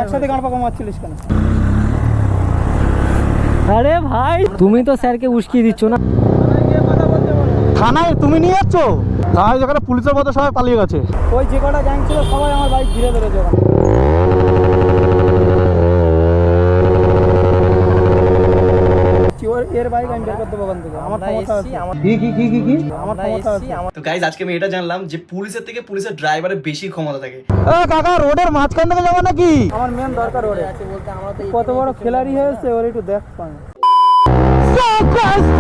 একসাথে গান পাকা মারছিলিস কেন? আরে ভাই তুমি তো স্যারকে উস্কিয়ে দিচ্ছ না। থানায় তুমি নিয়ে যাচ্ছ? তাই যেখানে পুলিশের মধ্যে সবাই পালিয়ে গেছে। ওই যে কটা গ্যাং ছিল সবাই আমার বাইক ঘিরে ধরেছে ওখানে। এর বাইক আমি বের করতে ওখান থেকে। আমার ক্ষমতা আছে। কি আমার ক্ষমতা আছে। তো গাইস আজকে আমি এটা জানলাম যে পুলিশের থেকে পুলিশের ড্রাইভারের বেশি ক্ষমতা থাকে। কাকা রোডের মাঝখান থেকে যাবো নাকি? আমার মেন দরকার ওরে আছে বলতে আমরা তো কত বড় খেলাড়ি হয়েছে ওর একটু দেখ পান।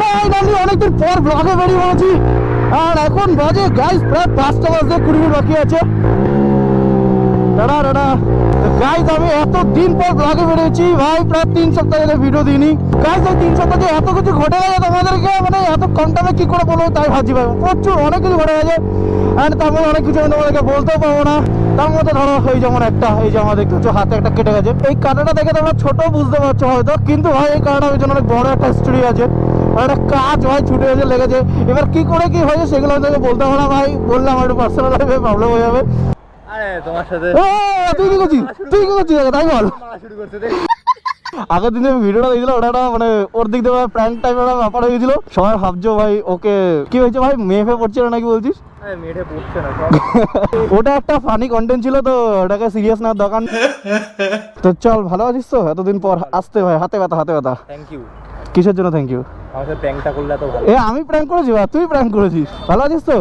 ফাইনালি অনেকদিন পর ব্লগে বেরিয়ে পড়েছি আর এখন বাজে গাইস প্রায় 5টা বাজে 20 মিনিট বাকি আছে। দাঁড়া গাইস আমি এত দিন পর ব্লগে বেরিয়েছি ভাই, প্রায় 3 সপ্তাহ ধরে ভিডিও দিইনি গাইস। এই 3 সপ্তাহে এত কিছু ঘটে গেছে তোমাদেরকে মানে এত কম টাইমে কি করে বলবো তাই ভাবছি ভাই। প্রচুর অনেক কিছু ঘটে গেছে অ্যান্ড তার মধ্যে অনেক কিছু আমি তোমাদেরকে বলতেও পারবো না। তার মধ্যে ধরো এই যেমন একটা এই যে আমার দেখতে হচ্ছে হাতে একটা কেটে গেছে। এই কাটাটা দেখে তোমরা ছোট বুঝতে পারছো হয়তো, কিন্তু ভাই এই কাটাটার পিছনে অনেক বড় একটা স্টোরি আছে। একটা কাজ ভাই ছুটে এসে লেগেছে। এবার কি করে কি হয়েছে সেগুলো আমি বলতে পারবো না ভাই, বললে আমার একটু পার্সোনাল লাইফে প্রবলেম হয়ে যাবে। আরে তোমার সাথে তুই কি করছিস তাই বল। আগের দিনে ভিডিওটা দেখছিলাম ওটা মানে ওর দিক দিয়ে প্র্যাঙ্ক টাইপের ব্যাপার হয়ে গেছিল। সবাই ভাবছো ভাই ওকে কি হয়েছে ভাই, মেয়ে পড়ছে না নাকি বলছিস? ওটা একটা ফানি কন্টেন্ট ছিল তো ওটাকে সিরিয়াস না দোকান। তো চল ভালো আছিস তো? এতদিন পর আসতে ভাই, হাতে ব্যথা। Thank you. কিসের জন্য থ্যাংক ইউ? আমাদের প্র্যাঙ্কটা করলে তো ভালো। আমি প্র্যাঙ্ক করেছি বা তুই প্র্যাঙ্ক করেছিস? ভালো আছিস তো?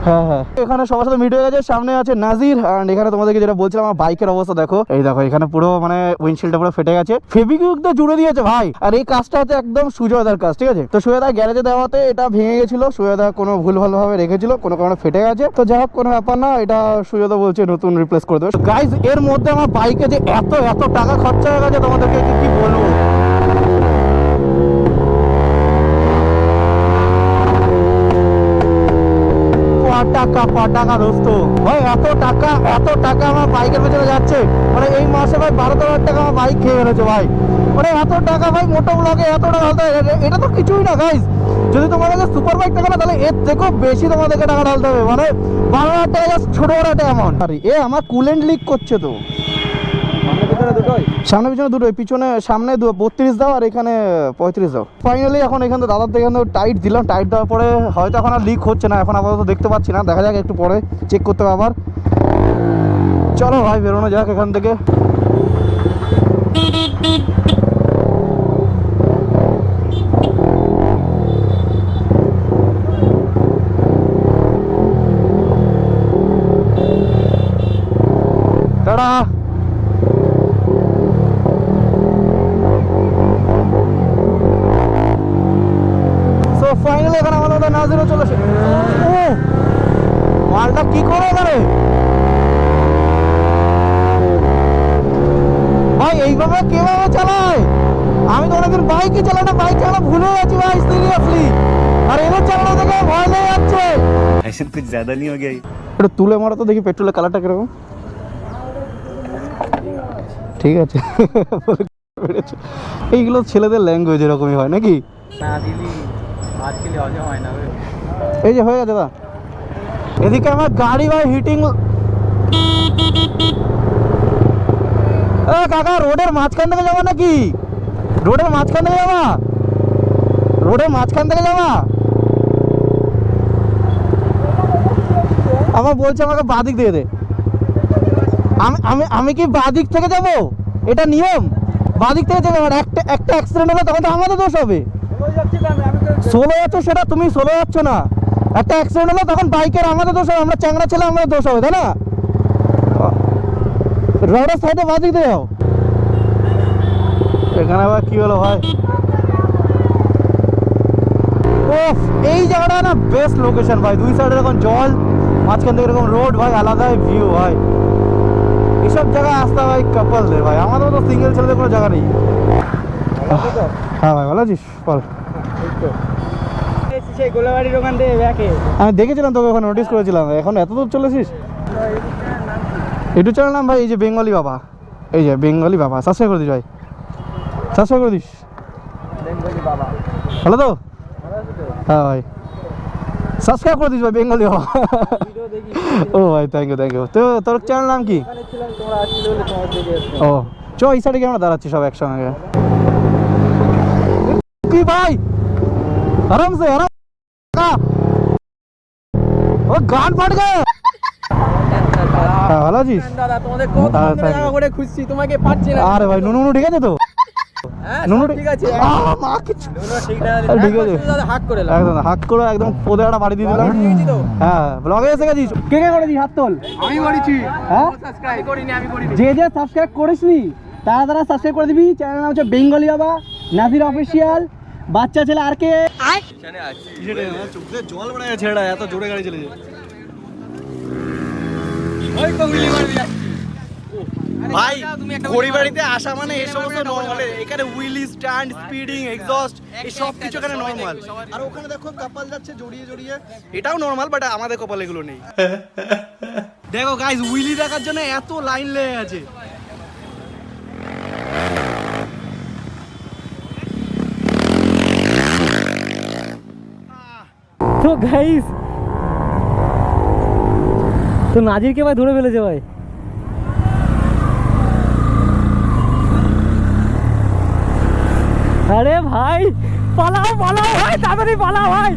হ্যাঁ এখানে সবার সাথে মিট হয়ে গেছে। সামনে আছে নাজির আর এখানে তোমাদেরকে যেটা বলছিলাম আমার বাইকের অবস্থা দেখো। এই দেখো এখানে পুরো মানে উইন্ডশিল্ডটা পুরো ফেটে গেছে, ফেভিকুইক দিয়ে জুড়ে দিয়েছে ভাই। আর এই কাজটা হচ্ছে একদম সুজয়দার কাজ, ঠিক আছে? তো সুজয়দা গ্যারেজে দেওয়াতে এটা ভেঙে গেছিল, সুজয়দা কোনো ভুল ভাবে রেখেছিল, কোনো কারণে ফেটে গেছে। তো যাই হোক কোনো ব্যাপার না, এটা সুজয়দা বলছে নতুন রিপ্লেস করে দেবে। গাইজ এর মধ্যে আমার বাইকে যে এত টাকা খরচা হয়ে গেছে তোমাদেরকে কি বলবো। টাকা দোস্ত ভাই, এত টাকা আমার বাইকের পেছনে যাচ্ছে। মানে এই মাসে ভাই 12,000 টাকা আমার বাইক খেয়ে ফেলেছে ভাই। মানে এত টাকা ভাই মোটো ব্লগে এত টাকা ঢালতে, এটা তো কিছুই না গাইজ। যদি তোমাদেরকে সুপার বাইক টাকা না তাহলে এর থেকেও বেশি তোমাদেরকে টাকা ঢালতে হবে। মানে 12,000 টাকা জাস্ট ছোট বড় একটা অ্যামাউন্ট। আরে আমার কুলেন্ট লিক করছে তো। সামনে পিছনে দুটোই, পিছনে সামনে 32 দাও আর এখানে 35 দাও। ফাইনালি এখন এখান থেকে দাদার থেকে টাইট দিলাম, টাইট দেওয়ার পরে হয়তো এখন আর লিক হচ্ছে না, এখন আপাতত দেখতে পাচ্ছি না, দেখা যাক একটু পরে চেক করতে হবে আবার। চলো ভাই বেরোনো যাক এখান থেকে। টাটা। ফাইনালি এখানে আমাদের নাজিরও চলে এসে মালটা কি করে এখানে ভাই, এইভাবে কিভাবে চালায়? আমি তো অনেকদিন বাইকই চালাই না, বাইক চালানো ভুলে গেছি ভাই সিরিয়াসলি। আর এদের চালানো থেকে ভয় লেগে যাচ্ছে। ऐसे कुछ ज्यादा नहीं हो गया? একটু তুলে মারো তো দেখি পেট্রোলের কালারটা কিরকম। ঠিক আছে এইগুলো ছেলেদের ল্যাঙ্গুয়েজ এরকমই হয় নাকি? না দিদি আজকে হজম হয় না। এই যে হয়ে গেছে দা। এদিকে আমার গাড়ি ভাই হিটিং। কাকা রোডের মাঝখান থেকে যাবা নাকি? রোডের মাঝখান থেকে যাবা? আমার বলছে আমাকে বাদিক দিয়ে দে। আমি কি বাদিক থেকে যাব? এটা নিয়ম, বাদিক থেকে যাবে। একটা অ্যাক্সিডেন্ট হলে তখন তো আমাদের দোষ হবে। সোলো যাচ্ছ সেটা তুমি সোলো যাচ্ছ না, একটা অ্যাক্সিডেন্ট হলে তখন বাইকের আমাদের দোষ হবে, আমরা চ্যাংড়া ছেলে আমাদের দোষ হবে, তাই না? রোডের সাইডে বাদিক দিয়ে যাও। এখানে আবার কি হলো ভাই? ওফ এই জায়গাটা না বেস্ট লোকেশন ভাই, দুই সাইডে এরকম জল, মাঝখান থেকে এরকম রোড ভাই, আলাদাই ভিউ ভাই। এসব জায়গায় আসতে ভাই কাপলদের ভাই, আমাদের তো সিঙ্গেল ছেলেদের কোনো জায়গা নেই। হ্যাঁ ভাই ভালো আছিস বল। সেই গোলাবাড়ির ওখান থেকে ব্যাকে আমি দেখেছিলাম তোকে ওখানে, নোটিস করেছিলাম। এখন এত দূর চলেছিস? ইউটিউব চ্যানেল নাম ভাই এই যে বেঙ্গলি বাবা, এই যে বেঙ্গলি বাবা, সাবস্ক্রাইব করে দিস ভাই, সাবস্ক্রাইব করে দিস। বেঙ্গলি বাবা ভালো তো? হ্যাঁ ভাই সাবস্ক্রাইব করে দিস ভাই বেঙ্গলি হওয়া। ভিডিও দেখি ও ভাই থ্যাংক ইউ তো তোর চ্যানেল নাম কি? এখানে ছিলাম, তোমরা আসছিলে বলে তোমার দেখে এসেছি। ও চ এই সাইডে কি আমরা দাঁড়াচ্ছি সব একসঙ্গে কি ভাই আরাম সে আরাম ও গান ফাট গে ভালো আছিস? দাদা তোমাদের কত দাদা, বন্ধুরা thank you. দেখা করে খুঁজছি, তোমাকে পাচ্ছি না। আরে ভাই নুনু ঠিক আছে তো? হ্যাঁ নুনু সব ঠিক আছে। মা কিছু নুনু ঠিক না আরে ঠিক আছে। দাদা হাক করে লাও। একদম হাত করে একদম পোদে একটা বাড়ি দিয়ে দিলাম। ঠিক আছে তো? হ্যাঁ ব্লগে এসে গেছিস কে কে করেছিস হাত তোল? আমি করেছি। হ্যাঁ সাবস্ক্রাইব করিনি, আমি করিনি। যে যে সাবস্ক্রাইব করিসনি তারা তারা সাবস্ক্রাইব করে দিবি। চ্যানেল নাম হচ্ছে বেঙ্গলি বাবা নাজির অফিসিয়াল। বাচ্চা ছেলে আর কে এখানে আছি। চোখে জল পড়ে গেছে, এত জোরে গাড়ি চলেছে। ওই তো গুলি মারবি যাচ্ছি। ভাই তুমি একটা খড়িবাড়িতে আসা মানে এই সমস্ত নরমাল, এখানে হুইলি স্ট্যান্ড স্পিডিং এক্সস্ট এই সব কিছু এখানে নরমাল। আর ওখানে দেখো কাপাল যাচ্ছে জড়িয়ে জড়িয়ে, এটাও নরমাল, বাট আমাদের কপালে এগুলো নেই। দেখো গাইস হুইলি দেখার জন্য এত লাইন লেগে আছে। তো গাইস তো নাজিরকে ভাই ধরে ফেলেছে ভাই। আরে ভাই পালাও পালাও ভাই, তাড়াতাড়ি পালাও ভাই।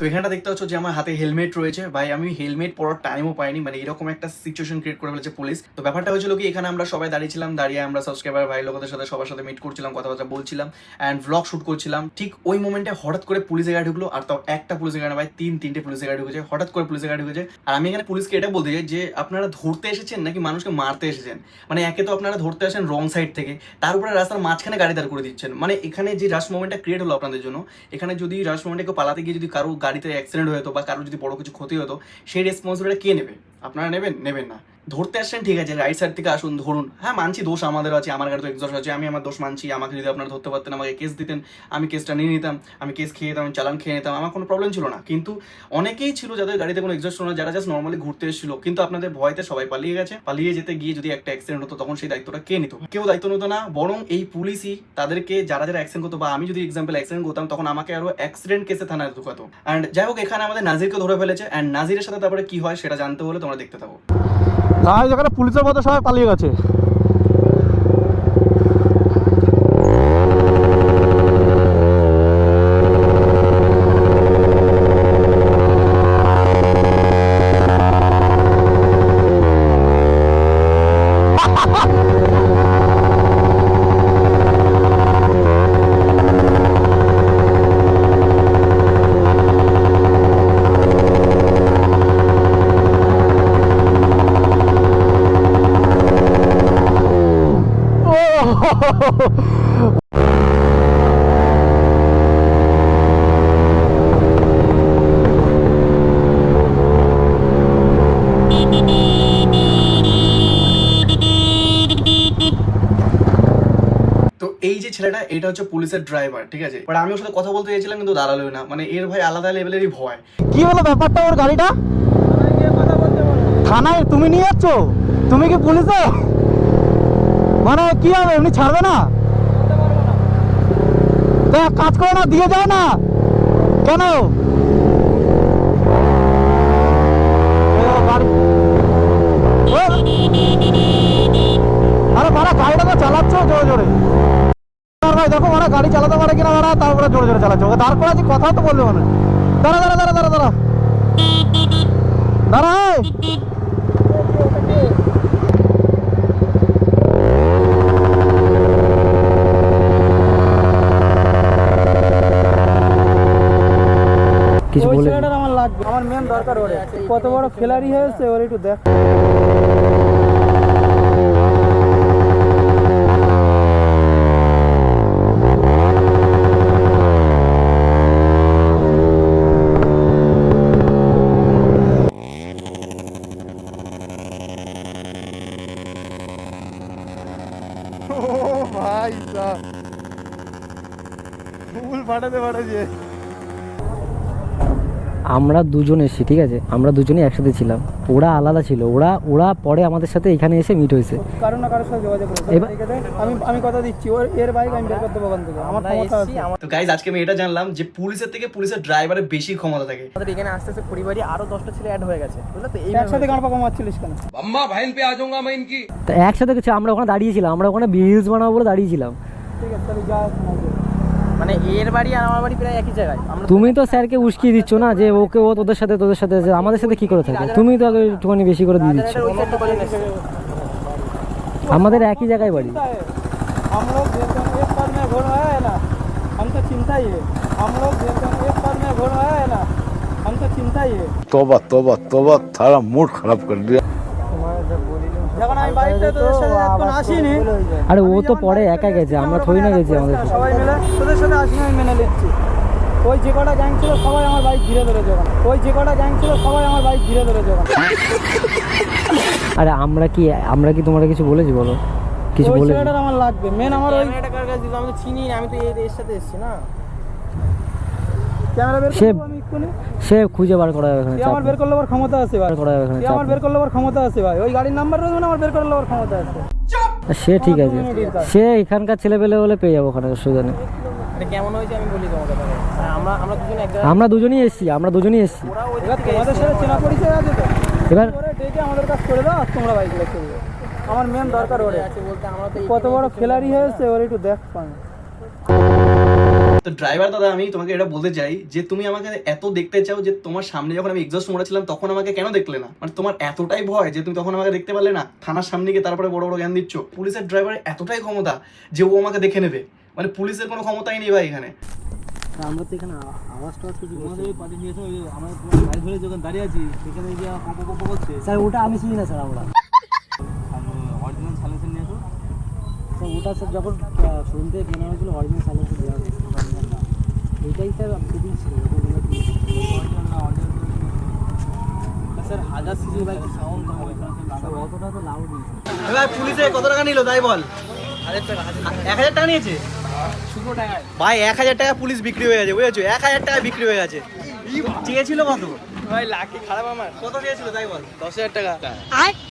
তো এখানটা দেখতে পাচ্ছ যে আমার হাতে হেলমেট রয়েছে। ভাই আমি হেলমেট পরার টাইমও পাইনি, মানে এরকম একটা সিচুয়েশন ক্রিয়েট করে ফেলেছে পুলিশ। তো ব্যাপারটা হয়েছিল কি, এখানে আমরা সবাই দাঁড়িয়েছিলাম, দাঁড়িয়ে আমরা সাবস্ক্রাইবার ভাই লোকদের সাথে সবার সাথে মিট করছিলাম, কথাবার্তা বলছিলাম অ্যান্ড ব্লগ শুট করছিলাম। ঠিক ওই মোমেন্টে হঠাৎ করে পুলিশের গাড়ি ঢুকলো, আর তাও একটা পুলিশের গাড়ি ভাই, তিনটে পুলিশের গাড়ি ঢুকেছে। হঠাৎ করে পুলিশের গাড়ি ঢুকেছে, আর আমি এখানে পুলিশকে এটা বলতে চাই যে আপনারা ধরতে এসেছেন নাকি মানুষকে মারতে এসেছেন? মানে একে তো আপনারা ধরতে আসেন রং সাইড থেকে, তার উপরে রাস্তার মাঝখানে গাড়ি দাঁড় করে দিচ্ছেন। মানে এখানে যে রাশ মোমেন্টটা ক্রিয়েট হলো আপনাদের জন্য, এখানে যদি রাশ মোমেন্টে কেউ পালাতে গিয়ে যদি কারো গাড়িতে অ্যাক্সিডেন্ট হতো বা কারো যদি বড় কিছু ক্ষতি হতো, সেই রেসপন্সিবিলিটি কে নেবে? আপনারা নেবেন? নেবেন না। ধরতে আসছেন ঠিক আছে, রাইট সাইড থেকে আসুন, ধরুন। হ্যাঁ মানছি দোষ আমাদের আছে, আমার গাড়ি তো এক্সস্ট আছে, আমি আমার দোষ মানছি। আমাকে যদি আপনারা ধরতে পারতেন, আমাকে কেস দিতেন, আমি কেসটা নিয়ে নিতাম, আমি কেস খেয়ে নিতাম, আমি চালান খেয়ে নিতাম, আমার কোনো প্রবলেম ছিল না। কিন্তু অনেকেই ছিল যাদের গাড়িতে কোনো এক্সস্ট ছিল না, যারা জাস্ট নর্মালি ঘুরতে এসেছিল, কিন্তু আপনাদের ভয়তে সবাই পালিয়ে গেছে। পালিয়ে যেতে গিয়ে যদি একটা অ্যাক্সিডেন্ট হতো, তখন সেই দায়িত্বটা কে নিত? কেউ দায়িত্ব নিত না, বরং এই পুলিশই তাদেরকে, যারা যারা অ্যাক্সিডেন্ট করতো, বা আমি যদি এক্সাম্পল অ্যাক্সিডেন্ট করতাম, তখন আমাকে আরো অ্যাক্সিডেন্ট কেসে থানায় ঢুকাতো। অ্যান্ড যাই হোক, এখানে আমাদের নাজিরকে ধরে ফেলেছে, অ্যান্ড নাজিরের সাথে তারপরে কি হয় সেটা জানতে হলে তোমরা দেখতে থাকো। গাইস এখানে পুলিশের মধ্যে সবাই পালিয়ে গেছে। তো এই যে ছেলেটা, এটা হচ্ছে পুলিশের ড্রাইভার, ঠিক আছে? বাট আমি ওর সাথে কথা বলতে চাইছিলাম, কিন্তু দাঁড়ালোই না। মানে এর ভাই আলাদা লেভেলেরই ভয়। কি হলো ব্যাপারটা? ওর গাড়িটা থানায় তুমি নিয়ে যাচ্ছ? তুমি কি পুলিশে? মানে কি হবে, এমনি ছাড়বে না? তা এক কাজ করো না, দিয়ে যাও না। কেন? আরে বাড়া গাড়িটা তো চালাচ্ছ জোরে জোরে। ভাই দেখো মানে গাড়ি চালাতে পারে কিনা বাড়া, তারপরে জোরে জোরে চালাচ্ছ। ওকে দাঁড় করে আছি, কথা তো বলবে মানে। দাঁড়া দাঁড়া দাঁড়া দাঁড়া দাঁড়া দাঁড়া কিছু ওই বলে ছেলেটার আমার লাগবে, আমার মেন দরকার ওরে। কত বড় খেলাড়ি হয়েছে ওর, একটু দেখ। ভাই ফুল ফাটাতে ফাটাচ্ছে। আমরা দুজন এসেছি, ঠিক আছে? আমরা দুজনেই একসাথে ছিলাম। ওরা আলাদা ছিল, ওরা পরে আমাদের সাথে এখানে এসে মিট হয়েছে। কারণ না কারোর সাথে যোগাযোগ করেছে। এবার- আমি কথা দিচ্ছি, এর বাইক আমি বের করতে ওখান থেকে, আমার ক্ষমতা আছে। তো গাইজ আজকে আমি এটা জানলাম যে পুলিশের থেকে পুলিশের ড্রাইভারের বেশি ক্ষমতা থাকে। আমাদের এখানে আস্তে আস্তে পরিবারই আরো 10টা ছেলে অ্যাড হয়ে গেছে, বুঝলে তো? একসাথে গান পাকা মারছিলিস কেন? তো একসাথে কিছু আমরা ওখানে দাঁড়িয়েছিলাম, আমরা ওখানে রিলস বানাবো বলে দাঁড়িয়েছিলাম। ঠিক আছে, তাহলে যা। মানে এর বাড়ি আর আমার বাড়ি প্রায় একই জায়গায়। তুমি তো স্যারকে উস্কিয়ে দিচ্ছ না যে ওকে ও তোদের সাথে যে আমাদের সাথে কি করে থাকে, তুমি তো আগে একটুখানি বেশি করে দিয়ে দিচ্ছ। আমাদের একই জায়গায় বাড়ি। हम लोग एक साथ में घोड़ है ना, हम तो चिंता ही है। हम लोग एक साथ में घोड़ है ना, हम तो चिंता ही है। तौबा तौबा तौबा थारा मूड खराब कर दिया। যখন আমি বাড়িতে তোদের সাথে এখন আসিনি, আরে ও তো পরে একা গেছে, আমরা থই না গেছি আমাদের সাথে। সবাই মিলে তোদের সাথে আসিনি, আমি মেনে নিচ্ছি। ওই যে কটা গ্যাং ছিল সবাই আমার বাইক ঘিরে ধরেছে ওখানে। ওই যে কটা গ্যাং ছিল সবাই আমার বাইক ঘিরে ধরেছে ওখানে। আরে আমরা কি তোমরা কিছু বলেছি বলো? কিছু ওই বলেছি? ছেলেটার আমার লাগবে মেন। আমার ওই এটা কার কাছে দিত আমি তো চিনি না, আমি তো এর সাথে এসেছি না। ক্যামেরা বের সে- করব আমি এক্ষুনি। সে খুঁজে বার করা যাবে এখানে, তুই আমার বের করলে ওর ক্ষমতা আছে ভাই। করা যাবে এখানে, তুই আমার বের করলে ওর ক্ষমতা আছে ভাই। ওই গাড়ির নাম্বার রয়েছে না, আমার বের করলে ওর ক্ষমতা আছে। সে ঠিক আছে, সে এখানকার ছেলে পেলে বলে পেয়ে যাবো ওখানে, অসুবিধা নেই। এটা কেমন হয়েছে আমি বলি তোমাকে। আমরা দুজনে এক জায়গায়। আমরা দুজনেই এসছি। এবার তোমাদের সাথে চেনা পরিচয় আছে তো? এবার ওরে ডেকে আমাদের কাছ করে দাও, আর তোমরা বাইক রেখে দিও। আমার মেন দরকার ওরে আছে বলতে। আমরা তো কত বড় খেলাড়ি হয়েছে, ওরে একটু দেখ পান। তো ড্রাইভার দাদা আমি তোমাকে এটা বলতে চাই যে তুমি আমাকে এত দেখতে চাও যে তোমার সামনে যখন আমি এক্সস্ট মোড়াছিলাম তখন আমাকে কেন দেখলে না? মানে তোমার এতটাই ভয় যে তুমি তখন আমাকে দেখতে পারলে না? থানার সামনে গিয়ে তারপরে বড় বড় জ্ঞান দিচ্ছ। পুলিশের ড্রাইভারের এতটাই ক্ষমতা যে ও আমাকে দেখে নেবে, মানে পুলিশের কোনো ক্ষমতাই নেই ভাই এখানে। আমরা তো এখানে আওয়াজটা কিছু আমাদের পার্টি নিয়ে এসে আমরা গাড়ি ধরে যখন দাঁড়িয়ে আছি সেখানে গিয়ে পপ করছে। স্যার ওটা আমি চিনি না স্যার। আমরা অরিজিনাল সাইলেন্সার নিয়ে এসো। স্যার ওটা স্যার যখন শোরুম থেকে কেনা হয়েছিল অরিজিনাল সাইলেন্সার দেওয়া হয়েছিল, এইটাই স্যার সেটিং ছিল। স্যার 1000 সিসি বাইক সাউন্ড হবে না, অতটা তো লাউড নেই। এবার পুলিশে কত টাকা নিল তাই বল? 1000 টাকা নিয়েছে শুধু টাকায় ভাই। 1000 টাকা পুলিশ বিক্রি হয়ে গেছে, বুঝেছো? 1000 টাকা বিক্রি হয়ে গেছে। চেয়েছিল কত ভাই? লাকি খারাপ আমার। কত চেয়েছিল তাই বল? 10,000 টাকা।